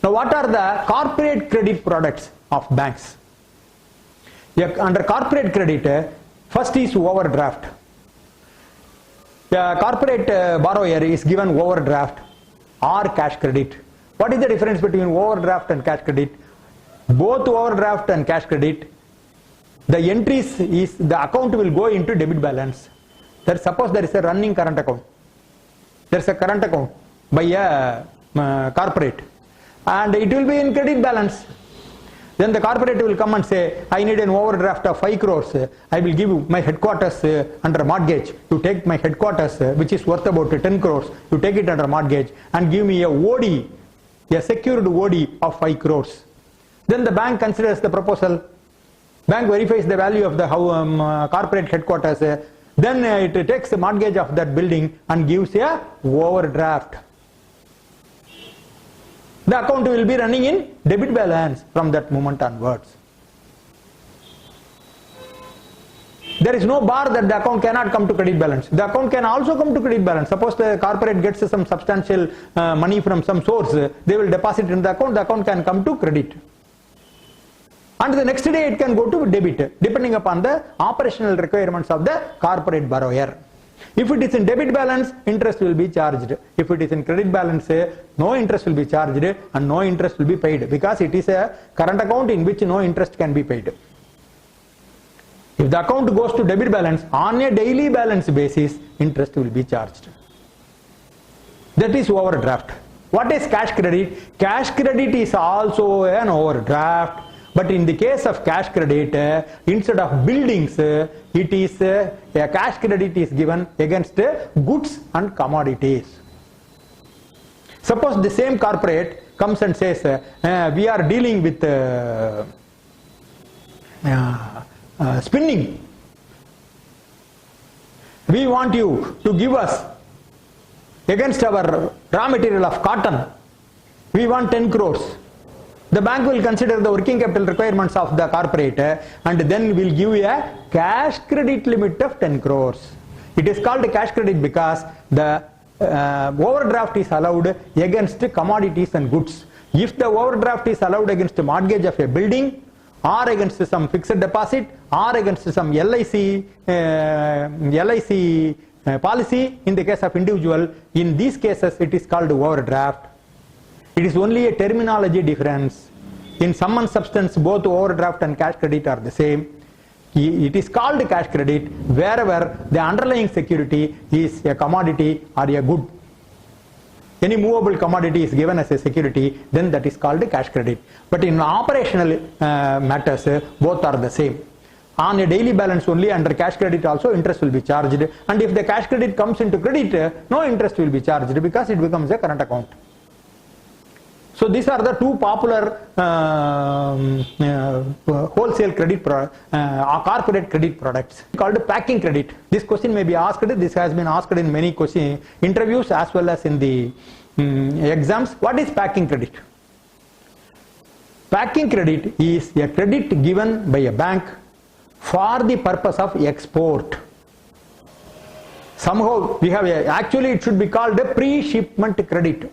Now what are the corporate credit products of banks? Under corporate credit, first is overdraft. The corporate borrower is given overdraft or cash credit. What is the difference between overdraft and cash credit? Both overdraft and cash credit, the entries is the account will go into debit balance. Suppose there is a running current account. There is a current account by a corporate and it will be in credit balance. Then the corporate will come and say, I need an overdraft of 5 crores. I will give you my headquarters under mortgage. You take my headquarters, which is worth about 10 crores. You take it under mortgage and give me a OD, a secured OD of 5 crores. Then the bank considers the proposal. Bank verifies the value of the corporate headquarters. Then it takes the mortgage of that building and gives a overdraft. The account will be running in debit balance from that moment onwards. There is no bar that the account cannot come to credit balance. The account can also come to credit balance. Suppose the corporate gets some substantial money from some source, they will deposit in the account can come to credit. And the next day it can go to debit, depending upon the operational requirements of the corporate borrower. If it is in debit balance, interest will be charged. If it is in credit balance, no interest will be charged and no interest will be paid, because it is a current account in which no interest can be paid. If the account goes to debit balance, on a daily balance basis, interest will be charged. That is overdraft. What is cash credit? Cash credit is also an overdraft. But in the case of cash credit, instead of buildings, it is a cash credit is given against goods and commodities. Suppose the same corporate comes and says, we are dealing with spinning. We want you to give us against our raw material of cotton. We want 10 crores. The bank will consider the working capital requirements of the corporate and then will give you a cash credit limit of 10 crores. It is called cash credit because the overdraft is allowed against commodities and goods. If the overdraft is allowed against the mortgage of a building or against some fixed deposit or against some LIC policy in the case of individual, in these cases it is called overdraft. It is only a terminology difference. In sum and substance, both overdraft and cash credit are the same. It is called cash credit wherever the underlying security is a commodity or a good. Any movable commodity is given as a security, then that is called cash credit. But in operational matters, both are the same. On a daily balance only, under cash credit also interest will be charged. And if the cash credit comes into credit, no interest will be charged because it becomes a current account. So these are the two popular wholesale credit corporate credit products called packing credit. This question may be asked. This has been asked in many interviews as well as in the exams. What is packing credit? Packing credit is a credit given by a bank for the purpose of export. Somehow we have actually it should be called a pre-shipment credit.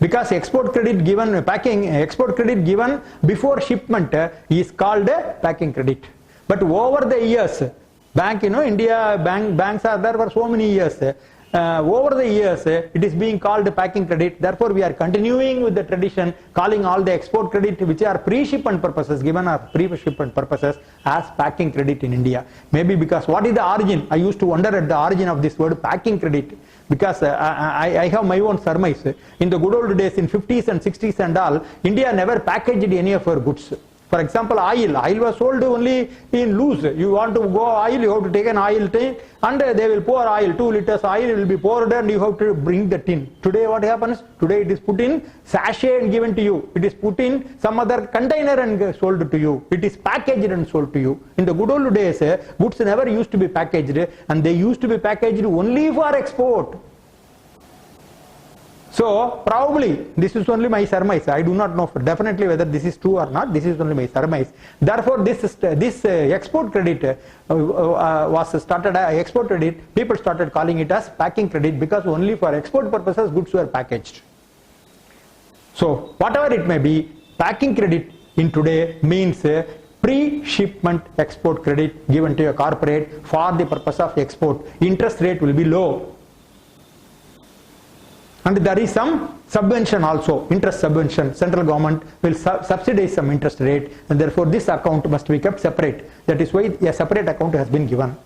Because export credit given export credit given before shipment is called packing credit. But over the years, India banks are there for so many years. Over the years, it is being called packing credit. Therefore, we are continuing with the tradition, calling all the export credit which are pre-shipment purposes, given are pre-shipment purposes, as packing credit in India. Maybe because what is the origin? I used to wonder at the origin of this word packing credit. Because I have my own surmise. In the good old days, in 50s and 60s and all, India never packaged any of her goods. For example, oil was sold only in loose. You want to go oil, you have to take an oil tin and they will pour oil, 2 liters oil will be poured and you have to bring the tin. Today what happens? Today it is put in sachet and given to you. It is put in some other container and sold to you. It is packaged and sold to you. In the good old days, goods never used to be packaged and they used to be packaged only for export. So probably this is only my surmise. I do not know for definitely whether this is true or not. This is only my surmise. Therefore, this export credit was started. Export credit, people started calling it as packing credit because only for export purposes goods were packaged. So whatever it may be, packing credit in today means pre-shipment export credit given to a corporate for the purpose of export. Interest rate will be low. And there is some subvention also, interest subvention. Central government will subsidize some interest rate, and therefore this account must be kept separate. That is why a separate account has been given.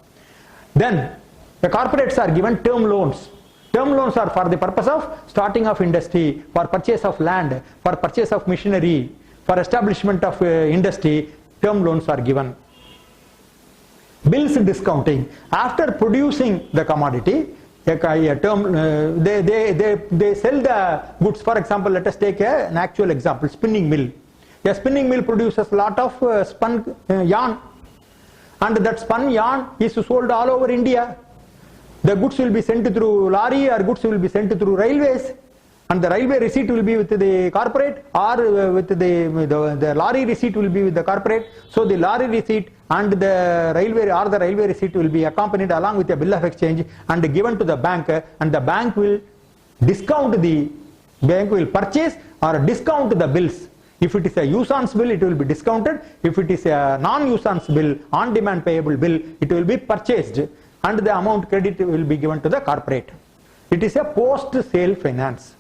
Then the corporates are given term loans. Term loans are for the purpose of starting of industry, for purchase of land, for purchase of machinery, for establishment of industry. Term loans are given. Bills discounting. After producing the commodity, they sell the goods. For example, let us take an actual example, spinning mill. A spinning mill produces a lot of spun yarn, and that spun yarn is sold all over India. The goods will be sent through lorry, or goods will be sent through railways, and the railway receipt will be with the corporate, or with the lorry receipt will be with the corporate. So the lorry receipt and the railway receipt will be accompanied along with a bill of exchange and given to the bank, and the bank will purchase or discount the bills. If it is a usance bill, it will be discounted. If it is a non-usance bill, on-demand payable bill, it will be purchased, and the amount credit will be given to the corporate. It is a post-sale finance.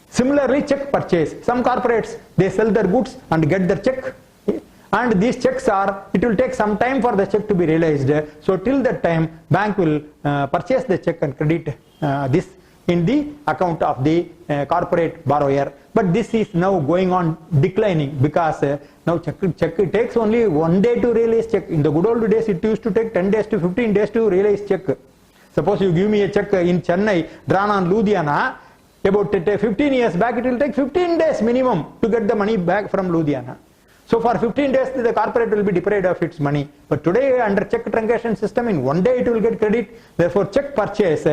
Similarly, check purchase. Some corporates, they sell their goods and get their check, and these checks it will take some time for the check to be realized. So till that time, bank will purchase the check and credit this in the account of the corporate borrower. But this is now going on declining, because now check it takes only 1 day to realize check. In the good old days, it used to take 10 days to 15 days to realize check. Suppose you give me a check in Chennai, drawn on Ludhiana, about 15 years back, it will take 15 days minimum to get the money back from Ludhiana. So for 15 days, the corporate will be deprived of its money. But today, under check truncation system, in 1 day it will get credit. Therefore, check purchase,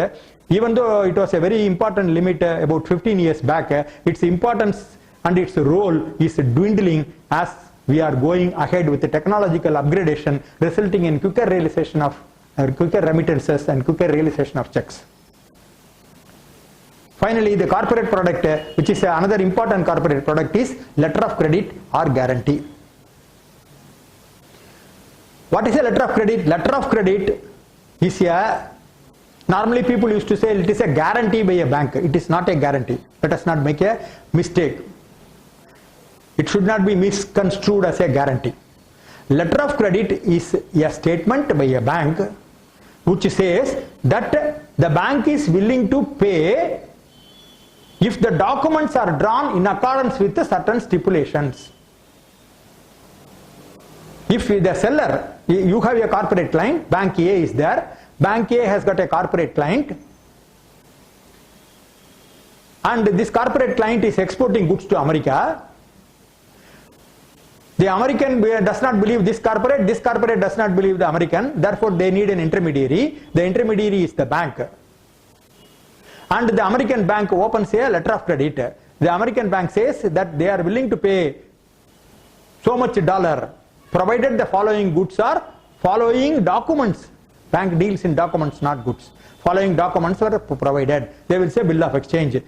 even though it was a very important limit about 15 years back, its importance and its role is dwindling as we are going ahead with the technological upgradation, resulting in quicker realization of quicker remittances and quicker realization of checks. Finally, the corporate product, which is another important corporate product, is letter of credit or guarantee. What is a letter of credit? Letter of credit is normally people used to say it is a guarantee by a bank. It is not a guarantee. Let us not make a mistake. It should not be misconstrued as a guarantee. Letter of credit is a statement by a bank which says that the bank is willing to pay if the documents are drawn in accordance with certain stipulations. If the seller, you have a corporate client, Bank A is there, Bank A has got a corporate client, and this corporate client is exporting goods to America. The American does not believe this corporate does not believe the American, therefore they need an intermediary. The intermediary is the bank. And the American bank opens a letter of credit. The American bank says that they are willing to pay so much dollar, provided the following goods are following documents. Bank deals in documents, not goods. Following documents are provided. They will say bill of exchange,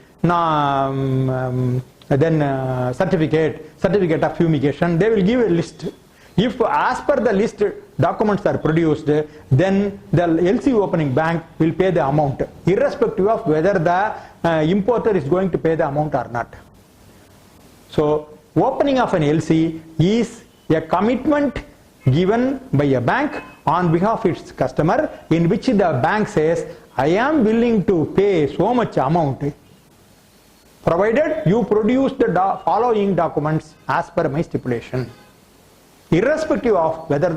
certificate of fumigation. They will give a list. If as per the list documents are produced, then the LC opening bank will pay the amount, irrespective of whether the importer is going to pay the amount or not. So opening of an LC is a commitment given by a bank on behalf of its customer, in which the bank says, I am willing to pay so much amount, provided you produce the following documents as per my stipulation. Irrespective of whether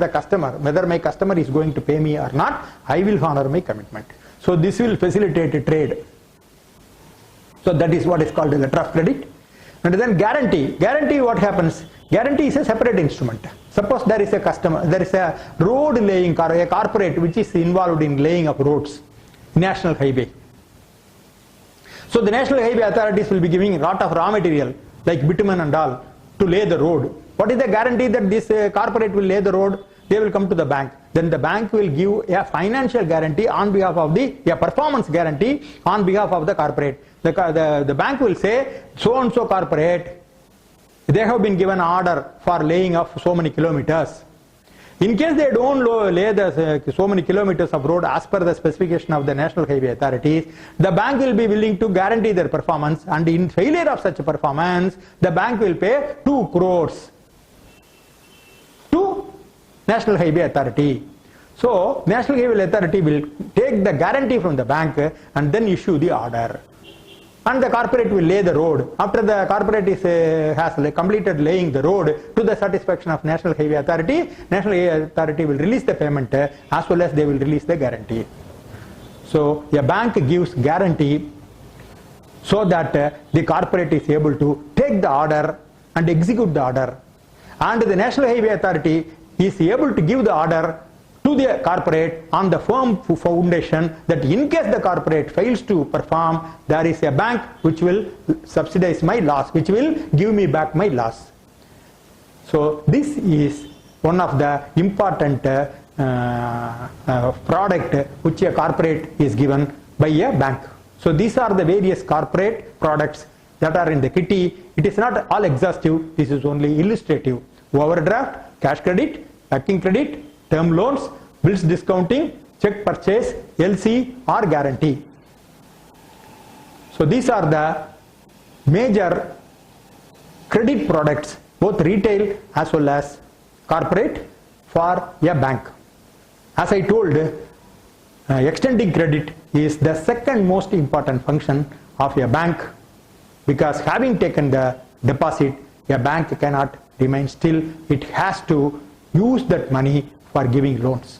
my customer is going to pay me or not, I will honor my commitment. So this will facilitate trade. So that is what is called a letter of credit. And then guarantee. Guarantee, what happens? Guarantee is a separate instrument. Suppose there is a road laying, or a corporate which is involved in laying of roads, national highway. So the national highway authorities will be giving a lot of raw material like bitumen and all to lay the road. What is the guarantee that this corporate will lay the road? They will come to the bank. Then the bank will give a financial guarantee on behalf of a performance guarantee on behalf of the corporate. The bank will say, so and so corporate, they have been given order for laying of so many kilometers. In case they don't lay so many kilometers of road as per the specification of the National Highway Authorities, the bank will be willing to guarantee their performance, and in failure of such performance, the bank will pay 2 crores to National Highway Authority. So, National Highway Authority will take the guarantee from the bank and then issue the order. And the corporate will lay the road. After the corporate has completed laying the road to the satisfaction of National Highway Authority, National Highway Authority will release the payment as well as they will release the guarantee. So, a bank gives guarantee so that the corporate is able to take the order and execute the order. And the National Highway Authority is able to give the order to the corporate on the firm foundation that in case the corporate fails to perform, there is a bank which will subsidize my loss, which will give me back my loss. So this is one of the important product which a corporate is given by a bank. So these are the various corporate products that are in the kitty. It is not all exhaustive, this is only illustrative. Overdraft, cash credit, packing credit, term loans, bills discounting, check purchase, LC or guarantee. So these are the major credit products, both retail as well as corporate, for a bank. As I told, extending credit is the second most important function of a bank, because having taken the deposit, a bank cannot remain still. It has to use that money for giving loans.